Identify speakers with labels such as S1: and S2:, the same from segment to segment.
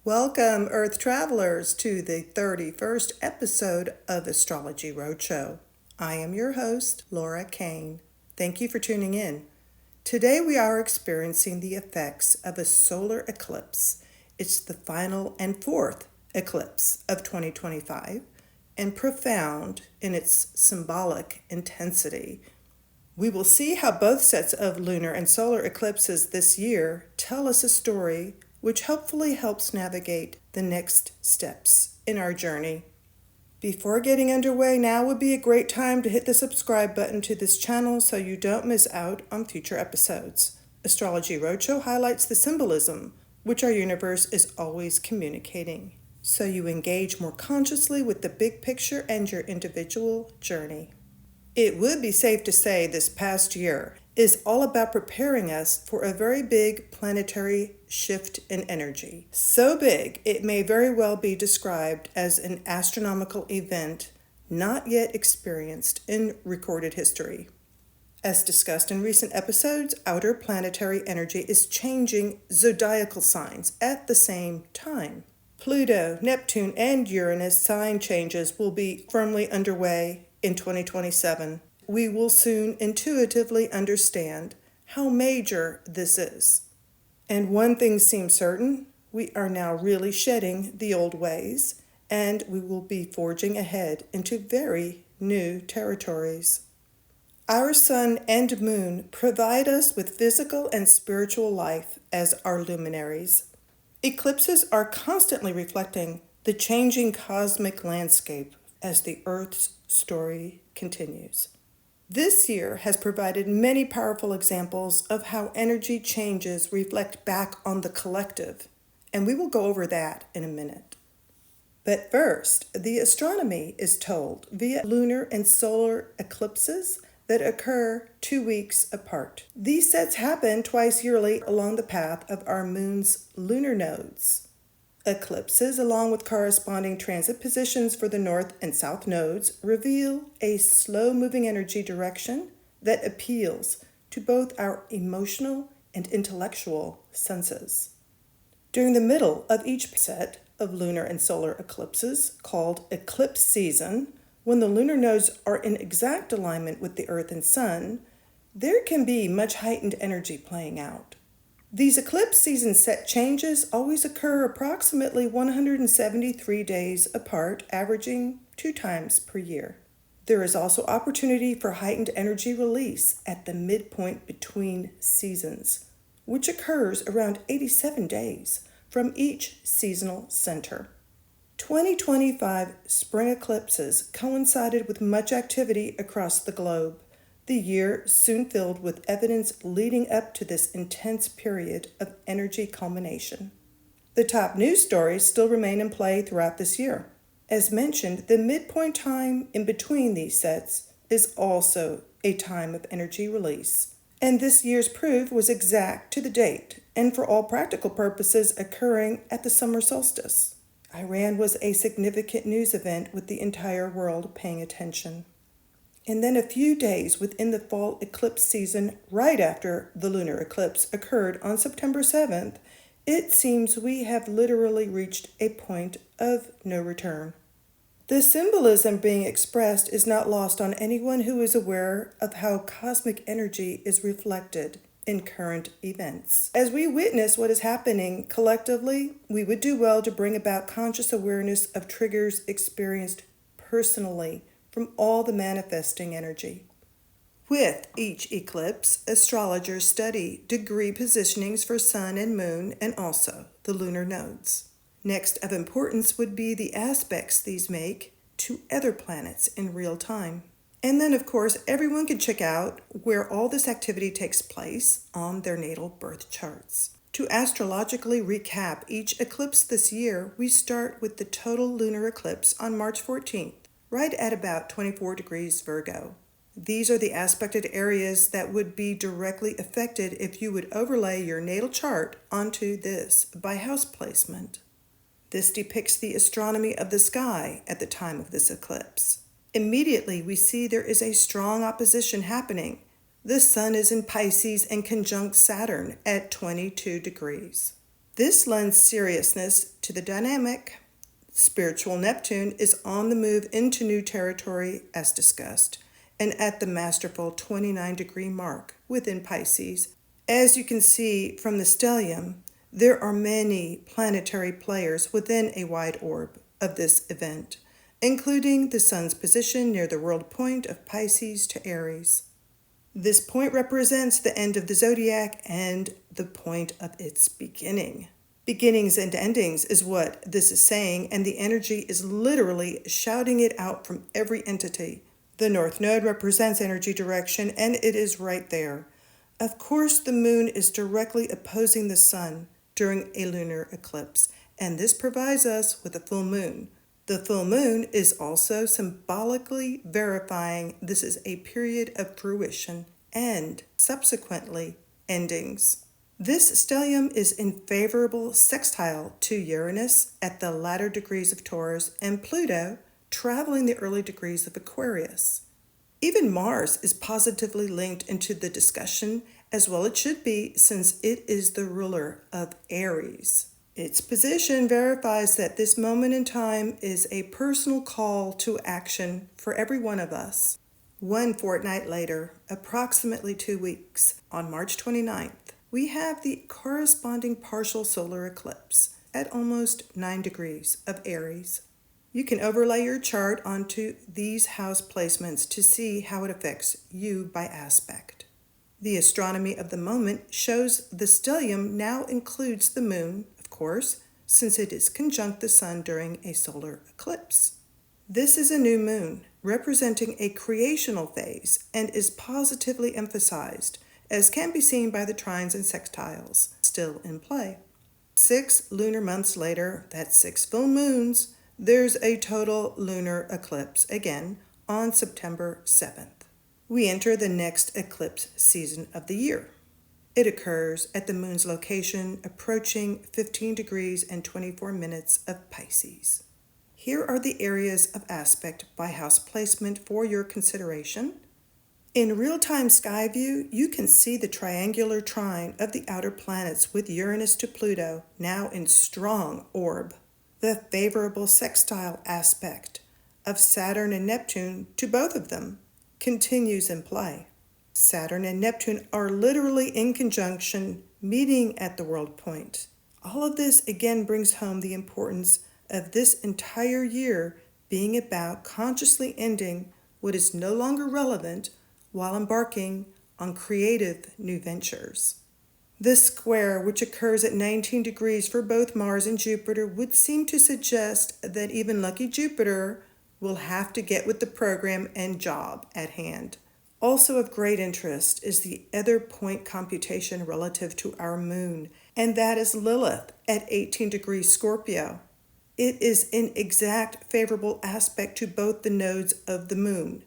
S1: Welcome, Earth travelers, to the 31st episode of Astrology Roadshow. I am your host, Laura Kane. Thank you for tuning in. Today we are experiencing the effects of a solar eclipse. It's the final and fourth eclipse of 2025 and profound in its symbolic intensity. We will see how both sets of lunar and solar eclipses this year tell us a story which hopefully helps navigate the next steps in our journey. Before getting underway, now would be a great time to hit the subscribe button to this channel so you don't miss out on future episodes. Astrology Roadshow highlights the symbolism which our universe is always communicating, so you engage more consciously with the big picture and your individual journey. It would be safe to say this past year is all about preparing us for a very big planetary shift in energy. So big, it may very well be described as an astronomical event not yet experienced in recorded history. As discussed in recent episodes, outer planetary energy is changing zodiacal signs at the same time. Pluto, Neptune, and Uranus sign changes will be firmly underway in 2027. We will soon intuitively understand how major this is. And one thing seems certain, we are now really shedding the old ways, and we will be forging ahead into very new territories. Our sun and moon provide us with physical and spiritual life as our luminaries. Eclipses are constantly reflecting the changing cosmic landscape as the Earth's story continues. This year has provided many powerful examples of how energy changes reflect back on the collective, and we will go over that in a minute. But first, the astronomy is told via lunar and solar eclipses that occur 2 weeks apart. These sets happen twice yearly along the path of our moon's lunar nodes. Eclipses, along with corresponding transit positions for the north and south nodes, reveal a slow-moving energy direction that appeals to both our emotional and intellectual senses. During the middle of each set of lunar and solar eclipses, called eclipse season, when the lunar nodes are in exact alignment with the Earth and Sun, there can be much heightened energy playing out. These eclipse season set changes always occur approximately 173 days apart, averaging 2 times per year. There is also opportunity for heightened energy release at the midpoint between seasons, which occurs around 87 days from each seasonal center. 2025 spring eclipses coincided with much activity across the globe. The year soon filled with evidence leading up to this intense period of energy culmination. The top news stories still remain in play throughout this year. As mentioned, the midpoint time in between these sets is also a time of energy release. And this year's proof was exact to the date, and for all practical purposes occurring at the summer solstice. Iran was a significant news event with the entire world paying attention. And then a few days within the fall eclipse season, right after the lunar eclipse occurred on September 7th, it seems we have literally reached a point of no return. The symbolism being expressed is not lost on anyone who is aware of how cosmic energy is reflected in current events. As we witness what is happening collectively, we would do well to bring about conscious awareness of triggers experienced personally from all the manifesting energy. With each eclipse, astrologers study degree positionings for sun and moon and also the lunar nodes. Next of importance would be the aspects these make to other planets in real time. And then, of course, everyone can check out where all this activity takes place on their natal birth charts. To astrologically recap each eclipse this year, we start with the total lunar eclipse on March 14th. Right at about 24 degrees Virgo. These are the aspected areas that would be directly affected if you would overlay your natal chart onto this by house placement. This depicts the astronomy of the sky at the time of this eclipse. Immediately, we see there is a strong opposition happening. The sun is in Pisces and conjunct Saturn at 22 degrees. This lends seriousness to the dynamic. Spiritual Neptune is on the move into new territory, as discussed, and at the masterful 29-degree mark within Pisces. As you can see from the stellium, there are many planetary players within a wide orb of this event, including the Sun's position near the world point of Pisces to Aries. This point represents the end of the zodiac and the point of its beginning. Beginnings and endings is what this is saying, and the energy is literally shouting it out from every entity. The North Node represents energy direction, and it is right there. Of course, the moon is directly opposing the sun during a lunar eclipse, and this provides us with a full moon. The full moon is also symbolically verifying this is a period of fruition and, subsequently, endings. This stellium is in favorable sextile to Uranus at the latter degrees of Taurus and Pluto traveling the early degrees of Aquarius. Even Mars is positively linked into the discussion, as well it should be, since it is the ruler of Aries. Its position verifies that this moment in time is a personal call to action for every one of us. One fortnight later, approximately 2 weeks, on March 29th, we have the corresponding partial solar eclipse at almost 9 degrees of Aries. You can overlay your chart onto these house placements to see how it affects you by aspect. The astronomy of the moment shows the stellium now includes the moon, of course, since it is conjunct the sun during a solar eclipse. This is a new moon, representing a creational phase, and is positively emphasized, as can be seen by the trines and sextiles still in play. 6 lunar months later, that's 6 full moons, there's a total lunar eclipse again on September 7th. We enter the next eclipse season of the year. It occurs at the moon's location approaching 15 degrees and 24 minutes of Pisces. Here are the areas of aspect by house placement for your consideration. In real-time sky view, you can see the triangular trine of the outer planets with Uranus to Pluto now in strong orb. The favorable sextile aspect of Saturn and Neptune to both of them continues in play. Saturn and Neptune are literally in conjunction, meeting at the world point. All of this again brings home the importance of this entire year being about consciously ending what is no longer relevant while embarking on creative new ventures. This square, which occurs at 19 degrees for both Mars and Jupiter, would seem to suggest that even lucky Jupiter will have to get with the program and job at hand. Also of great interest is the other point computation relative to our moon, and that is Lilith at 18 degrees Scorpio. It is in exact favorable aspect to both the nodes of the moon.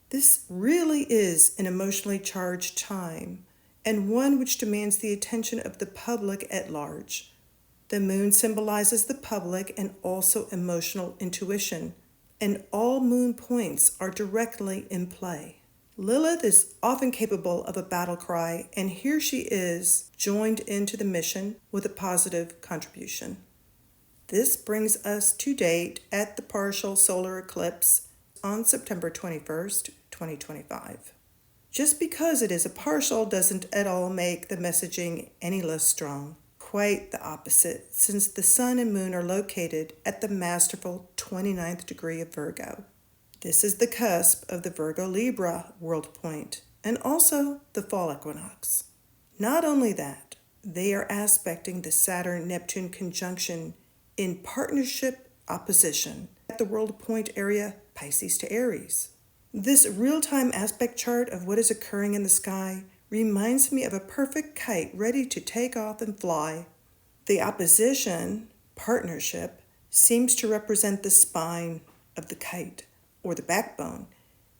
S1: This really is an emotionally charged time, and one which demands the attention of the public at large. The moon symbolizes the public and also emotional intuition, and all moon points are directly in play. Lilith is often capable of a battle cry, and here she is, joined into the mission with a positive contribution. This brings us to date at the partial solar eclipse on September 21st, 2025. Just because it is a partial doesn't at all make the messaging any less strong. Quite the opposite, since the sun and moon are located at the masterful 29th degree of Virgo. This is the cusp of the Virgo-Libra world point, and also the fall equinox. Not only that, they are aspecting the Saturn-Neptune conjunction in partnership opposition at the world point area Pisces to Aries. This real-time aspect chart of what is occurring in the sky reminds me of a perfect kite ready to take off and fly. The opposition, partnership, seems to represent the spine of the kite, or the backbone,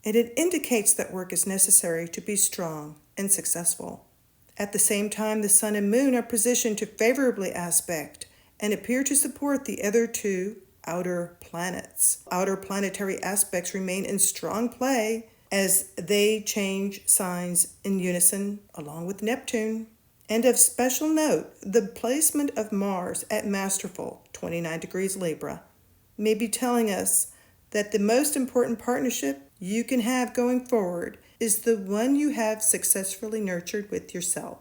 S1: and it indicates that work is necessary to be strong and successful. At the same time, the sun and moon are positioned to favorably aspect and appear to support the other two outer planets. Outer planetary aspects remain in strong play as they change signs in unison along with Neptune. And of special note, the placement of Mars at masterful 29 degrees Libra may be telling us that the most important partnership you can have going forward is the one you have successfully nurtured with yourself.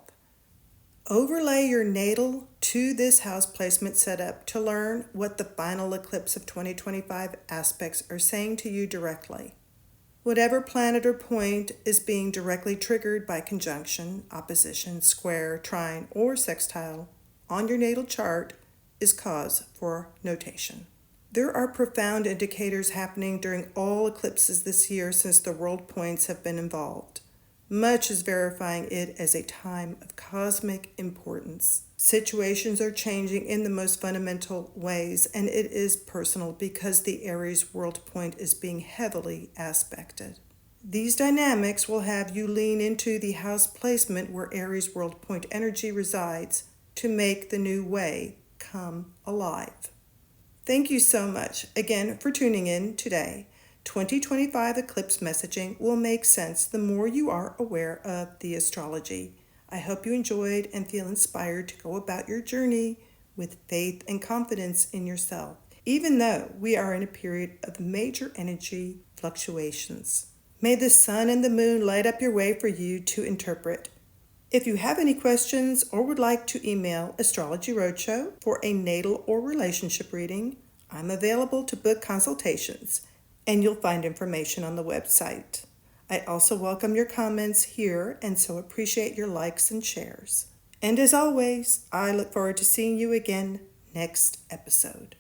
S1: Overlay your natal to this house placement setup to learn what the final eclipse of 2025 aspects are saying to you directly. Whatever planet or point is being directly triggered by conjunction, opposition, square, trine, or sextile on your natal chart is cause for notation. There are profound indicators happening during all eclipses this year since the world points have been involved. Much is verifying it as a time of cosmic importance. Situations are changing in the most fundamental ways, and it is personal because the Aries world point is being heavily aspected. These dynamics will have you lean into the house placement where Aries world point energy resides to make the new way come alive. Thank you so much again for tuning in today. 2025 eclipse messaging will make sense the more you are aware of the astrology. I hope you enjoyed and feel inspired to go about your journey with faith and confidence in yourself, even though we are in a period of major energy fluctuations. May the sun and the moon light up your way for you to interpret. If you have any questions or would like to email Astrology Roadshow for a natal or relationship reading, I'm available to book consultations, and you'll find information on the website. I also welcome your comments here and so appreciate your likes and shares. And as always, I look forward to seeing you again next episode.